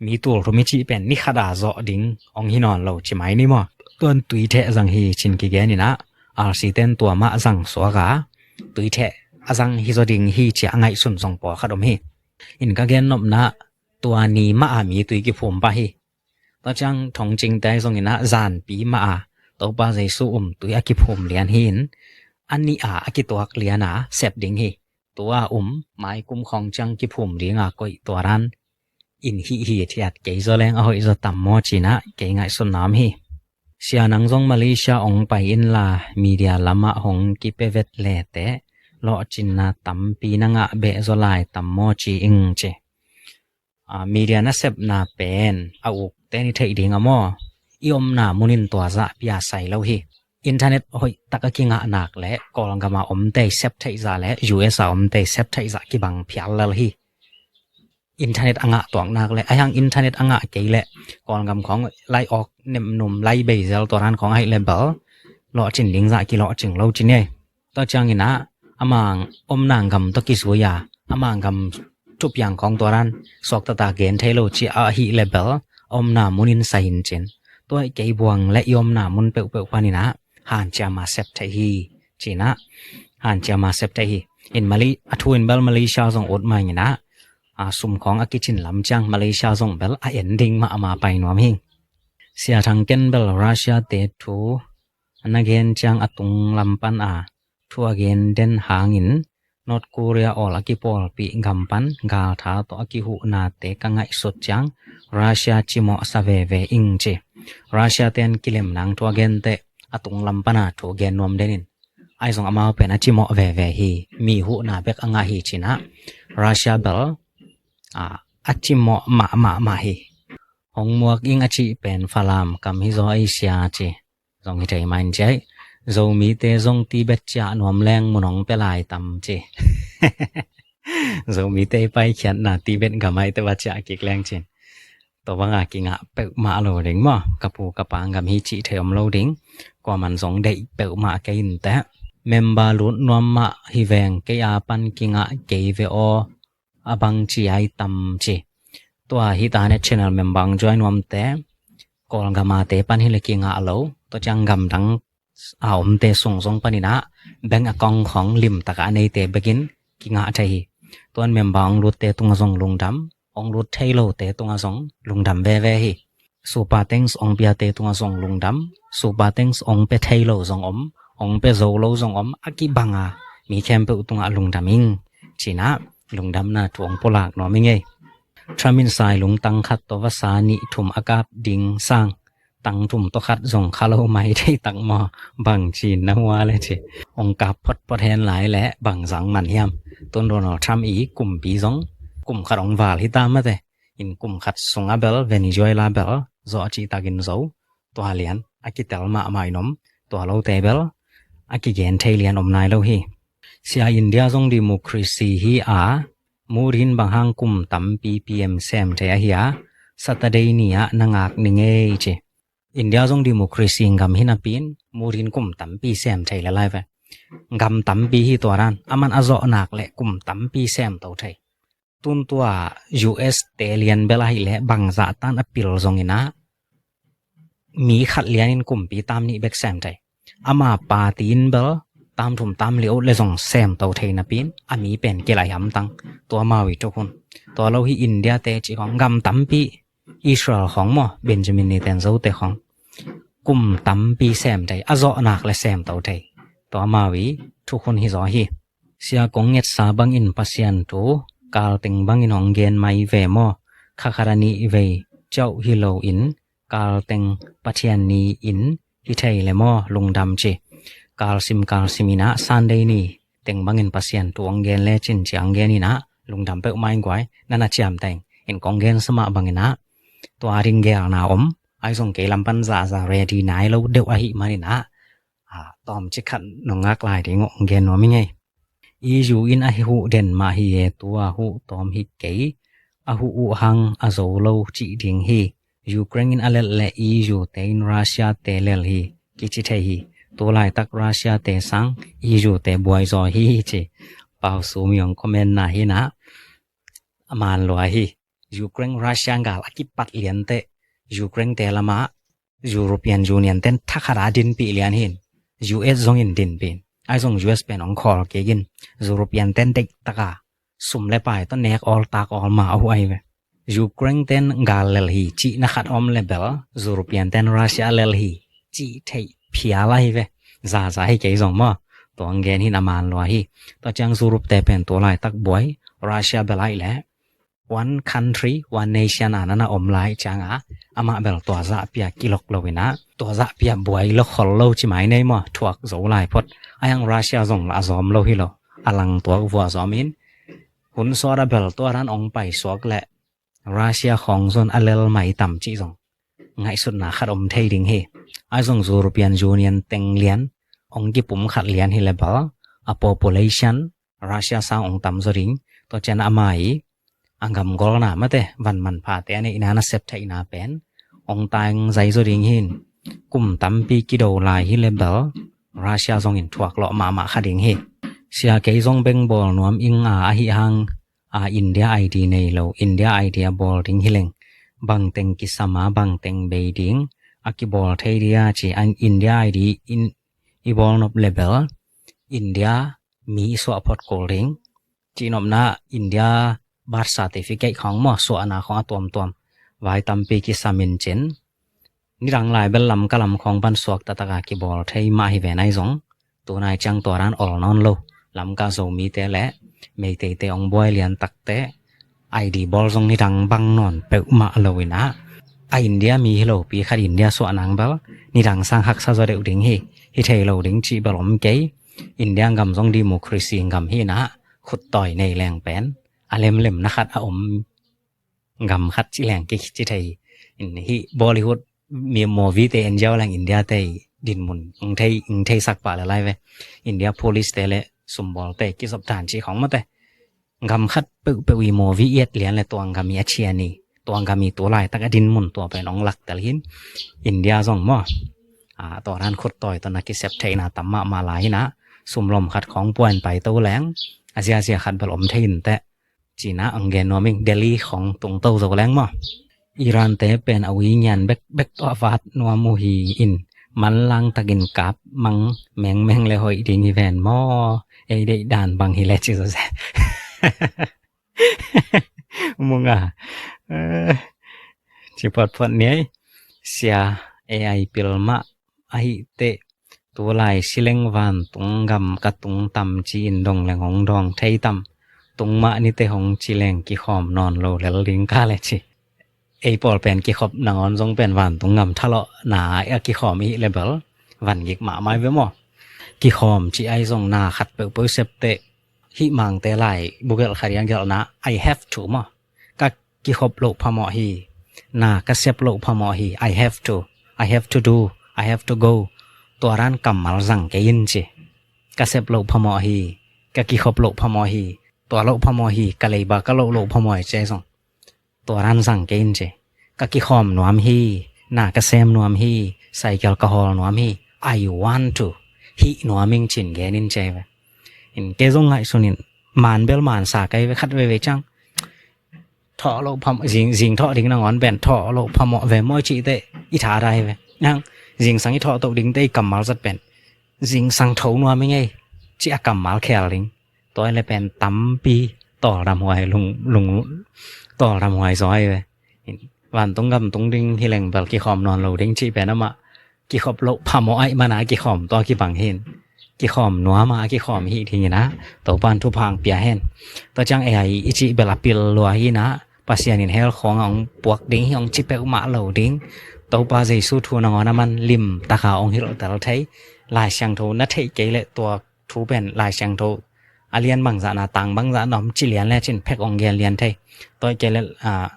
mi tu rum chi pen ni khada zo ding ong hi non lo chi mai ni mo ton tui the jang hi chin ki gen ni na rc ten to ma jang so ga tui the azang hi zo ding hi chi angai sun song po khadom hi in ka gen nop na tua ni ma mi tui ki phum pa hi to ต่อจังทองจริงแต่ทรงนะจานปีมาตบาใจสู้ตุยอากิผมเลียนหินอันนี้อากิตัวเลียนเสพดิงฮีตัวไม้กุมของจังกิผมเลียงก็ตัวรันอินฮีที่อัดเกยจะแรงเอาจะต่ำมอจีนะเกยง่ายสนน้ำฮีเสียนังจงมาเลเซียองไปอินลามีเดียลามะหงกิเปเวตเลเตลอจินนาต่ำปีนังเบะจะลายต่ำมอจีอิงเจมีเดียน่าเสพนาเป็นเอาอุกแต่นี่เทดิงมอยอมนามุนินตัวจะพิอาศัยแล้วฮีอินเทอร์เน็ตหอยตะกะกิงะนักและกอลังกะมาเตเซพไทซาและ US เตเซพไทซากิบังเพียลลฮีอินเทอร์เน็ตอ่ะตวงนักและไอ้ยังอินเทอร์เน็ตอ่ะเกยและกอลังกำของไล่ออกเนมนุ่มไล่เบเซลตัวรันของไฮเลเบลลอจินลิงซะกิลอจิงเราจินเนต่อจังอินะอมังนางกำตะกิสวยาอมังกำทุบอย่างของตัวรันสอกตาเกนเทโลจิอาฮิเลเบลนามุนินไซน์เจนตัวเกยบวงและยอมนามุนเปปานินะหานจะมาเซปไทฮีจีนะหานจะมาเซปไทฮีอินมาลีอทูอินเบลมาเลเซียส่งอดมาอย่างนะสุมของอากิชินลำจังมาเลเซียส่งเบลเอ็นดิ้งมาไปนวมหิงเสียทางเกนเบลรัสเซียเตทูนักเกนจังอตุงลำปันทัวเกนเดนหางินนอร์ทโคเรียออลอากิปอลปีกัมปันกาถาตออากิหูนาเตกังไงสุดจังรัสเซียจิโมซาเวเวอิงเจรัสเซียเตนกิเลมนังทัวเกนเตอตุงลำปันทัวเกนนวมเดนินไอซงอามาเป็นจิโมเวเวฮีมีหูนาเบกอังาฮีจินะรัสเซียเบลจิโมมาฮีหงมวกอิงอจิเป็นฟาลามกัมฮิโซเอเชียเจซงฮิใจมันใจโซมีเตซงตีเบจจะนวมแรงมุนองเปลายตำเจโซมีเตไปเขียนนาตีเบนกับไม่แต่ว่าจะกิกแรงเจนตัวว่างกิงเปกมาโลดิงมอกระปูกระปางกับฮิจิเทอมโลดิงกว่ามันสงได้เปกมาเกินแต่เมมบาลุนนวมมาฮิเวงเกียปันกิงเกยเวโอบังจีไอตำเจตัวฮิตาเนชแนลเมมบังจอยนวมแต่กอลังกามาเตปันฮิเลกิงโลตัวจังกำดังเตส่งปนินะแบงกองของลิมตะกะในเตเบกินกิงะไทยตัวเมมบังรุดเตตุงส่งลุงดำองรุดไทโลเตตุงส่งลุงดำเวเวฮีสูปาเต็งส์องเปียเตตุงส่งลุงดำสูปาเต็งส์องเปไทโลส่งองเปโซโลส่งอากิบังมีแคมเปตุงลุงดำอิงจีนะลุงดำน่ะทวงปลากนอมิงเอทรามินไซลุงตังคัดตัววสานิถุมอากาศดิงสร้างตังถุมตคัดส่งคาโลไม้ได้ตังมอบังจีนนะว่าเลยจีองกาพดแทนหลายและบังสังมันเฮียมต้นโดนทรัมอีกลุ่มปีสองกลุ่มขัดองวาลฮิตามมาแต่อินกลุ่มขัดส่งอาเบลเวนิซุเอลาเบลโซอจิตากินโซตัวเลียนอากิเตลมาไม่นมตัวเราเตเบลอากิเกนเทเลียนนายเราฮีเสียอินเดียส่งดิโมครีซีฮีมูรินบางฮังกลุ่มตั้มปีพีเอ็มเซมเทียฮีสัตเดย์นี้นังอักนิงเอเจอินเดียส่งดิโมครีซีงำหินาปินมูรินกุมตั้มปีเซมไทยละลายไปงำตั้มปีฮีตัวรันอามันอโจนักเละกุมตั้มปีเซมตัวไทยตุนตัว US เตเลียนเบลาฮิเละบังซาตันอปิลซงอินะมีขัดเลียนินกุมปีตามนี้เบกเซมไทยอามาปาตีนเบลตามถุมตามเลี้ยวเลยส่งเซมตัวไทยนะปินอามีเป็นเกลายำตังตัวมาวิทุกคนตัวเราที่อินเดียเตจิของงำตั้มปีอิสราเอลของมอเบนจามินเนเทนโซเตของกุมตั้มปีเซมไทยอโจนักและเซมตัวไทยตัวมาวิทุกคนฮิโซฮีเสียกงเงตซาบังอินปัสยันตูกาลติงบังอินองเกนไมเวโมคาคารานีเวเจ้าฮิโลอินกาลติงปัทยันนีอินฮิไทยเลโมลุงดำเจกาลซิมินะซันเดนีติงบังอินปัสยันตูองเกนเลจินจีองเกนินะลุงดำเปอไมงไกวนันอาจามแต่งอินกองเกนสมาบังอินะตัวริงเกลนาไอส่งเกลัมปันซาเรดีนายเราเดวอหิมานินะตอมจิขันนงากลายที่งงเกนว่ามิไงอีจูอินอหิหูเด่นมาฮีตัวหูตอมฮิเกยอหูอุหังอโซโลจิดิงฮียูเครนอินอเลเลอีจูเตนรัสเซียเตเลลฮีกิจิเทฮีตัวลายตักรัสเซียเตสังอีจูเตบวยซอฮีเจเป่าสูมยองคอมเมนต์นาฮีนะมานลอยฮียูเครนรัสเซียกาลกิปัดเลียนเตยูเครนเตลมายูโรเปียนยูเนียนเต้นทักขาดินปีเลียนหินUS ซงอินดินเป็นไอซง US เป็นองคอร์เกยินยูโรเปียนเต้นเด็กตะกาสุ่มเล่ไปต้นเนกออลตากออลมาเอาไว้เว Ukraine ten gal lel hi chi na khat om level European ten Russia lel hi chi thei phia lai ve za hi ke jong ma to ngen hi na man lo hi to chang Europe te pen to lai tak boy Russia belai le one country one nation anana om lai changa ama bel to za pia kilok lowina to za pia boy lo khol lo chi mai nei ma thuak zo lai phot ayang Russia jong la zom lo hi lo alang to wa zomin hun so ra bel to ran ong pai sok le Russia ของซนอเลลใหม่ต่ำจีจงไงสุดหนาขัดอมเทดิงเฮไอจง European Union เต็งเลียนองญี่ปุ่นขัดเลียนเฮเลเบลa population Russia สร้างองต่ำจริงตัวเจนอามาอีอังกำกอลนามาเตวันมันพาเตในอินานาเซปไทยนาเป็นองตายใจจริงหินกุ่มตั้มปีกิโดลายเฮเลเบล Russia จงอินทวกเลาะมาขัดดิงเฮเสียเกยจงเบงบอลนวมอิงอาหิฮังIndia ID ในโล India ID บอลดิงฮิเลงบังเต็งกิสมาบังเต็งเบดิงอากิบอลไทยเดียจีอัน India ID in อีบอลนบเลเบล India มีสวอพอดโกลิงจีนบนา India บัตร certificate ของหมอสวอนาของอตวมไว้ตำปีกิสามินเจนนี่รังหลายเบลลำกะลำของบันสวกตะตะกากิบอลไทยมาฮิเวนายจงตัวนายจังตัวร้านออลนอนโลลำกาโซมีเตและไม่เตเตองบอยเลียนตักเตไอดีบอลทรงนี่ดังบังนอนเปอุมาเลยนะไออินเดียมีฮิโลปีขัดอินเดียส่วนนังเบลนี่ดังสร้างหักซาจเดอุดิงฮีฮิเทโลดิงจีบลอมเกยอินเดียกำทรงดิโมคราซีกำฮีนะขุดต่อยในแรงเป็นอเลมนะขัดอมกำขัดจีแรงกิจิไทยอินฮีบอลิวูดมีโมวีเตเอ็นเจลแรงอินเดียเตดินมุนอิงไทยสักป่าละไรเวอินเดียโพลิสเตเลสมบอลเตกิสบฐานจีของมาเตกำคัดเปวีโมวิเอตเลียนและตัวกำมีอาเชียนีตัวกำมีตัวลายตะกดินมุนตัวไปน้องหลักแต่ลินอินเดียส่งมั่วตัวนั้นขุดต่อยตอนนักกิเซปไทยนาตัมมาหลายนะสุ่มลมขัดของป่วนไปตัวแรงอาเซียขัดบลอมไทยแต่จีน่าอังเกนนอมิงเดลีของตรงตัวตัวแรงมั่วอิหร่านเตเป็นอวิญญาณเบกตัวฟาดนัวมูฮีอินมันลังตะกินกับมังแมงเลยหอยดิงฮีแวนมอไอเดด่านบางฮิเลจิโซเซมึงจิปอดพอดนี้เสีย AI ปิลมาไอเตตัวลายสิเลงวันตุงกำกะตุงตำจีนดงแหลงของดองไทยตำตุงมานี่เตของจีแหลงกิขอมนอนโลแล้วลิงกาเลยจิไอปอลเป็นกิขอบนอนทรงเป็นวันตุงกำทะเลาะหนาไอกิขอมอีเลเบลวันยิกหมาไม้ไว้หมอกิขอมจีไอทรงนาขัดเปิดเปิดเซปเตฮิมังเตไลบุกเกลขยันเกลนะ I have to มอกะกิขอบโลพมอฮีนากะเซปโลพมอฮี I have to do I have to go ตัวร้านกำมัลสั่งเกยินจิกะเซปโลพมอฮีกะกิขอบโลพมอฮีตัวโลพมอฮีกะเลยบากะโลพมอเจซงตัวร้านสั่งเกยินจิกะกิขอมนวมฮีนากะเซมนวมฮีใส่แอลกอฮอล์นวมฮี I want to ฮินวมิงจินเกนินเจเวอินเกซงไงสุนินมานเบลมานสาไกเวคัดเวจังทอโลพมจิงทอดิงนางอนแบนทอโลพมเวมอจิเตอิทาได้เวยังจิงสังอิทอตดิงเตกัมมัลจัดเป็นจิงสังโถนัวไม่ไงจิอากัมมัลแคลลิงตัวอะไรเป็นตั้มปีต่อรำหวยลุงต่อรำหวยซอยเววันตรงกำตรงดิงที่แหล่งเบลกิขอมนอนโลดิงจิเป็นอะมะกิขอบโลพมไอมานากิขอมตัวกิบังเห็นกิขอมนัวมากิขอมฮีทีนะตัวปานทุพังเปียเห็นตัวจังไออิจิเบลปิลลัวฮีนะปัสยานินเฮลขององปวกดิ้งองจิเปอุมาเหลาดิ้งตัวปาเจสูทูนองน้ำมันลิมตาขาองฮิโรแต่เราไทยลายเชียงโทนัทเทเกเลตัวทูเป็นลายเชียงโทอาเลียนบางจานาตังบางจานอมจิเลียนและจินแพกองเลียนไทยตัวเกเล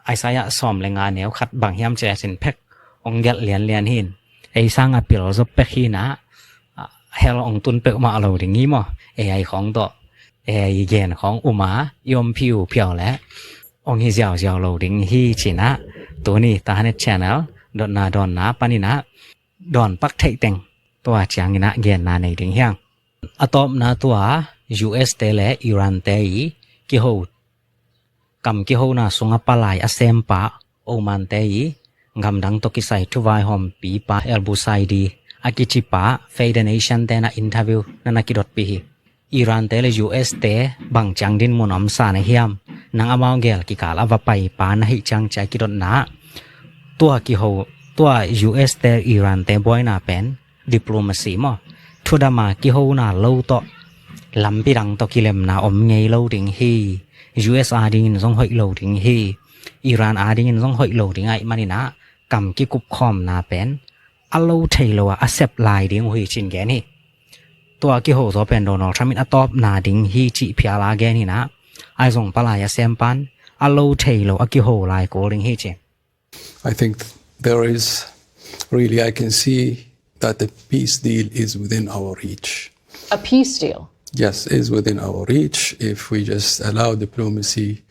ไอสายะสอมแรงงานเหนียวขัดบางยามเจจินแพกองเลียนหินไอสร้างอปิโลซบเปกีนะเฮลองตุนเปกมาเหลาดิ้งนี้มั้งไอของตัวไอเกนของอุมายอมผิวเพียวและองฮิเจียวโลดิ้งฮีจีนะตัวนี้ตาเน็ตแชนแนลดอนนาปานินะดอนปักไทยเต็งตัวจางนะเกนนาในดิ้งเฮียงอะตอมนาตัว US เตและอิหร่านเตยกิโฮกำกิโฮนาสงปลายอเซมปะโอมันเตยกำดังตกิไซทุวายหอมปีปาเอลบูไซดีอากิจิปะเฟเดเนชันเตนะอินทาวิวนันกิดอดปีอิหร่านเตและ US เตบังจังดินมุนอมสาในเฮียม nang amao gel ki kala va pai pa na hi chang chai ki dot na tua ki ho tua US te Iran te boy na pen diplomacy mo thuda ma ki ho na lo to lam pi rang to kilem na om ngei lo ding hi US a ding in song hoi lo ding hi Iran a ding in song hoi lo ding ai manina kam ki kup khom na pen alo thailo a accept lai ding hui chin ge ni tua ki ho zo pen Donald Trump in atop na ding hi chi phia la ge ni na ai song pala ya sem pan alo thailo a ki ho lai ko ding hi che I think there is really I can see that the peace deal is within our reach. A peace deal? Yes, is within our reach if we just allow diplomacy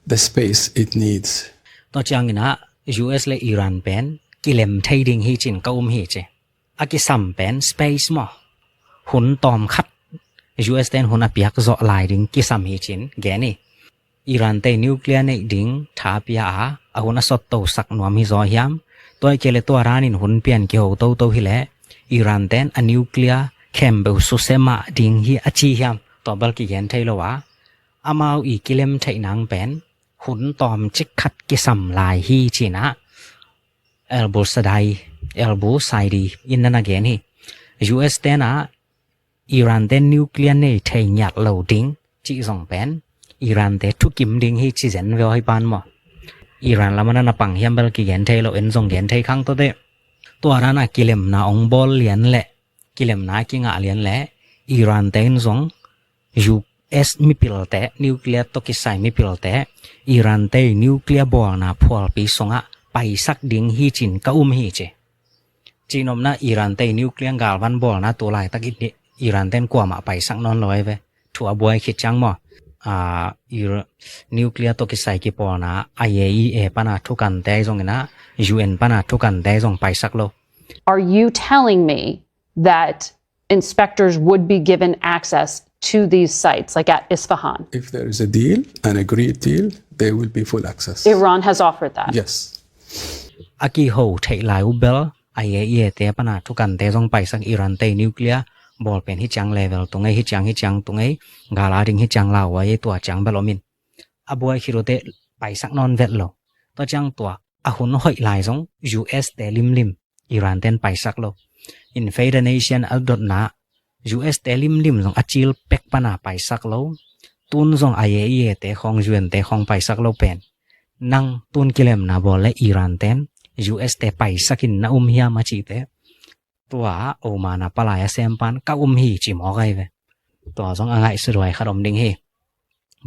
the space it needs. To chang ina US le Iran pen kilem thai ding hi chin ka hi che aki sam pen space mo hun tom khat US ten hun apiak zo lai ding ki sam hi chin ge ni Iran te nuclear nei ding tha pia a hun asot to sak nuam hi zo hiam toy kele to ranin hun pian ki ho to hi le Iran ten a nuclear Kembe susema ding hi achi hiam to bal ki gen thai lo wa amao I kilem thai nang pen hun tom chik khat ki sam lai hi china elbo sadai elbo saidi inna gen hi US ten a Iran ten nuclear nei thai nyat lo ding chi song pen Iran te thu kim ding hi chi zen ve hoi pan mo Iran lamana na pang hiam bal ki gen thai lo en song gen thai khang to de to arana kilem na ong bol lian le kilem na ki nga lian le Iran ten zong US mi pil te nuclear to ki sai mi pil te Iran te nuclear bol na phol pi songa pai sak ding hi chin ka hi che chinom na Iran te nuclear gal van bol na to lai takit ni Iran ten kwa ma pai sak non loi ve thua boy khit chang mo nuclear to ki sai ki por na IAEA pana thukan te zong na UN pana thukan te zong pai sak lo Are you telling me that inspectors would be given access to these sites, like at Isfahan? If there is a deal, an agreed deal, there will be full access. Iran has offered that? Yes. Aki ho thai lai ubel IAEA te pana thukan te jong pai sak Iran te nuclear bol pen hi chang level tungai hi chang tungai gala ding hi chang la wa ye tua chang belomin abuai khirote pai sak non vet lo to chang tua a hun hoi lai jong US te lim Iran ten pai sak lo in Federation Nation aldot na US te lim jong achil pek pana pai sak lo tun jong IAEA te khong UN te khong pai sak lo pen nang tun kilem na bol le Iran ten US te pai sakin na hiam ma chi te tua omana palaya sempan ka hi chi mo gai ve to jong angai sroi kharom ding hi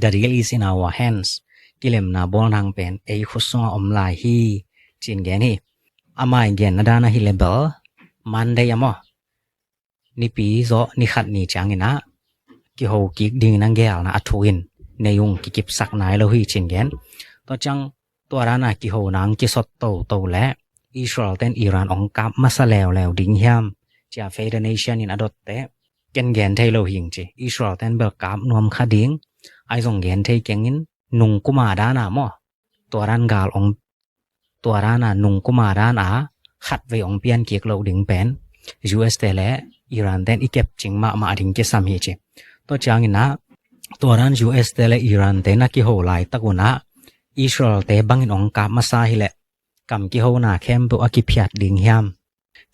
the deal is in our hands kilem na bol nang pen ei khusong lai hi chin gen hi amai gen na dana hi level Monday amo ni pi zo ni khat ni changina ki ho ki ding nang gel na athuin neyung ki kip sak nai lo hi chin gen to chang to rana ki ho nang ki sot to le Israel ten Iran ong kap masalew lew ding hiam cha Federation Nation in adot te ken gen thai lo hing chi Israel ten bel kap nom kha ding ai jong gen thai kengin nung kuma da na mo to ran gal ong to rana nung kuma da na khat ve ong pian kiek lo ding pen US te le Iran ten ikep chingma ma ding ke sam hi chi to changina to ran US te le Iran te na ki ho lai takuna Israel te bangin ong kap masa hi le kam ki ho na khem bu aki phiat ding hiam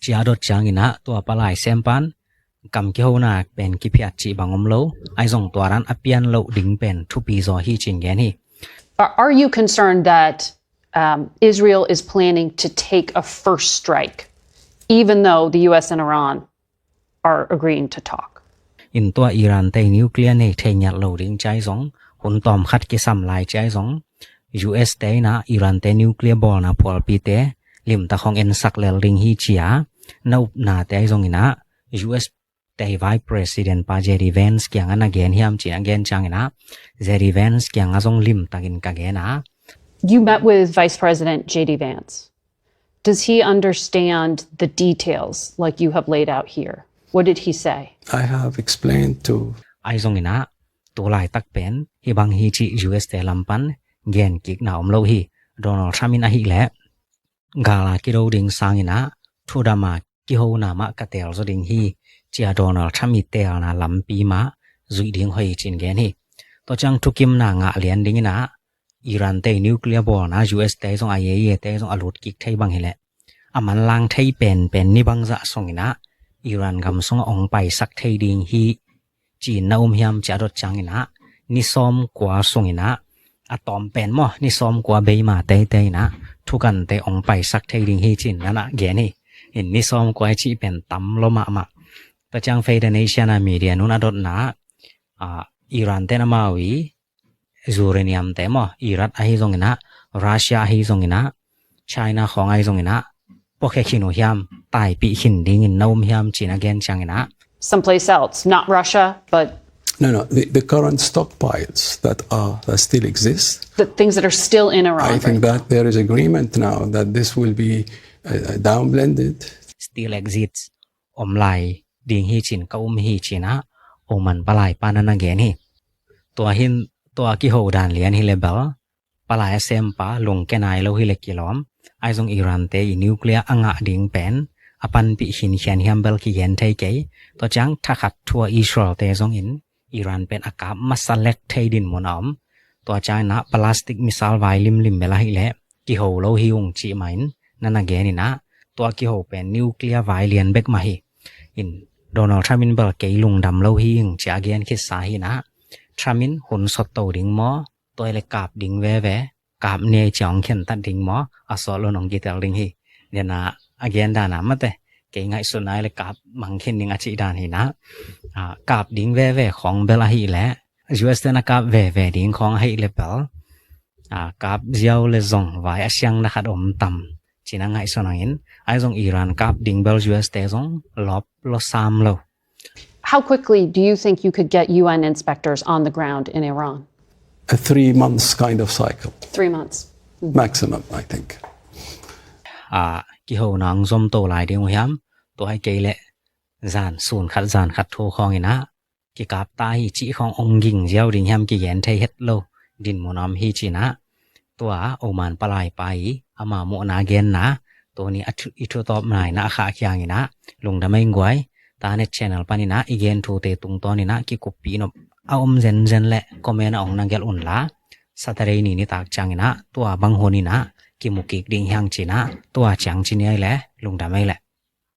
chia dot changina to palai sempan kam ki ho na pen ki phiat chi bangom lo ai jong to ran apian lo ding pen thu pi zo hi chin gen hi Are you concerned that Israel is planning to take a first strike even though the US and Iran are agreeing to talk in to Iran te nuclear nei thainyat lo ding chai jong hun tom khat ki sam lai chai jong US te na Iran te nuclear ball na phol pi te lim ta khong en sak lel ring hi chia no na te jong ina US te vice president pa Jerry Vance kyang an again hiam chi again chang ina Jerry Vance kyang a jong lim takin ka ge na You met with Vice President JD Vance. Does he understand the details like you have laid out here? What did he say? I have explained to ai jong ina to lai tak pen hi bang hi chi US te lampan gen kik na om lo hi Donald Trump in a hi le gala ki ro ding sang ina thudama ki ho na ma ka tel zo ding hi chia Donald Trump mi tel na lam pi ma zui ding hoi chin gen hi to chang thukim na nga lian ding ina Iran te nuclear bom na US te song IAEA te song alut kik thai bang hele aman lang thai pen ni bang za songina Iran gam song ong pai sak thai ding hi chin na hiam cha dot changina ni som kwa songina atom pen mo ni som kwa be ma te na thukan te ong pai sak thai ding hi chin na ge ni in ni som kwa chi pen tam lo ma ta chang Federation media nu na dot na Iran te na mawi uranium te mo Iran a hi zongina Russia hi zongina China khong ai zongina pokhe khinu hiam tai pi hin ding in nom hiam chin again changina Someplace else, not Russia, but No, the current stockpiles that still exist. the things that are still in Iran. I think that there is agreement now that this will be downblended. still exists omlai ding hi chin ka hi china oman palai panana gen hi to ki ho dan lian hi level palai sem pa lung kenai lo hi le kilom ai jong Iran te nuclear anga ding pen apan pi hin hian hiam bel ki yen thai ke to chang thakhat thua Israel te jong in Iran pen aka masalek thai din monom to chang na plastic missile vai lim bela hi le ki ho lo hi ung chi main nana gen ni na to ki ho pen nuclear vai lian bek ma hi in Donald Trump in bel ke lung dam lo hi ing cha gen khit sa hi na Trump in hun sot to ding mo toy le kap ding ve kap ne chong khen ta ding mo asol lo nong gi tel ding hi na again da na mate ke ngai so nai le kap mang khen ning a chi dan hi na kap ding ve khong bel a hi le US na kap ve ding khong hi le bel kap jiao le zong vai a siang na khat om tam china ngai so nang in ai zong Iran kap ding bel US te zong lop lo sam lo. How quickly do you think you could get UN inspectors on the ground in Iran? A 3 months kind of cycle. 3 months. Maximum, I think. Ki ho nang zom to lai ding hiam to ai ke le zan khat tho khong ina ki kap ta hi chi khong ong ging jiao ding hiam ki yen thai het lo din monam hi china to oman palai pai ama mo na gen na to ni ithu top nai na kha kyang ina lung da mai ngwai ta net channel panina igen thu te tung to ni na ki copy no aom zen le comment ong na gel un la saturday ni tak changina to bang honina ki mukik ding hyang china to chang chin ai le lung da mai le